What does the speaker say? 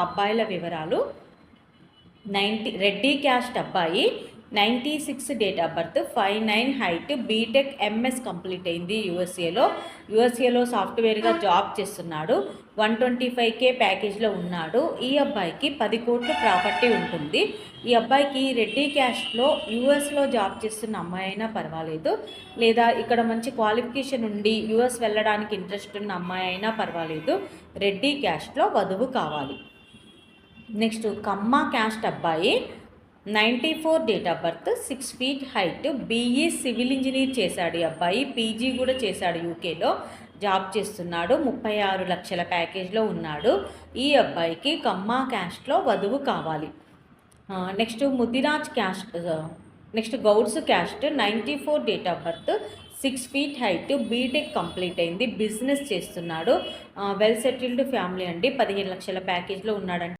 అబ్బాయిల వివరాలు. రెడ్డి క్యాస్ట్ అబ్బాయి, 96 date of birth, 5'9" height, BTech MS complete అయింది యూఎస్ఏలో సాఫ్ట్వేర్గా జాబ్ చేస్తున్నాడు. 125K ప్యాకేజ్లో ఉన్నాడు. ఈ అబ్బాయికి 10 కోట్ల ప్రాపర్టీ ఉంటుంది. ఈ అబ్బాయికి రెడ్డి క్యాస్ట్లో యూఎస్లో జాబ్ చేస్తున్న అమ్మాయి అయినా పర్వాలేదు, లేదా ఇక్కడ మంచి క్వాలిఫికేషన్ ఉండి యూఎస్ వెళ్ళడానికి ఇంట్రెస్ట్ ఉన్న అమ్మాయి అయినా పర్వాలేదు. రెడ్డి క్యాస్ట్లో వధువు కావాలి. నెక్స్ట్ కమ్మ క్యాస్ట్ అబ్బాయి, 94 date of birth, 6 feet height, BE civil engineer చేశాడు ఈ అబ్బాయి. పీజీ కూడా చేశాడు, యూకేలో జాబ్ చేస్తున్నాడు. 36 లక్షల ప్యాకేజ్లో ఉన్నాడు. ఈ అబ్బాయికి కమ్మ క్యాస్ట్లో వధువు కావాలి. Next Mudiraj caste, next Gouds caste, 94 date of birth, 6 feet height, BTech complete అయింది, బిజినెస్ చేస్తున్నాడు. వెల్ సెటిల్డ్ ఫ్యామిలీ అండి. 15 లక్షల ప్యాకేజ్లో ఉన్నాడంటే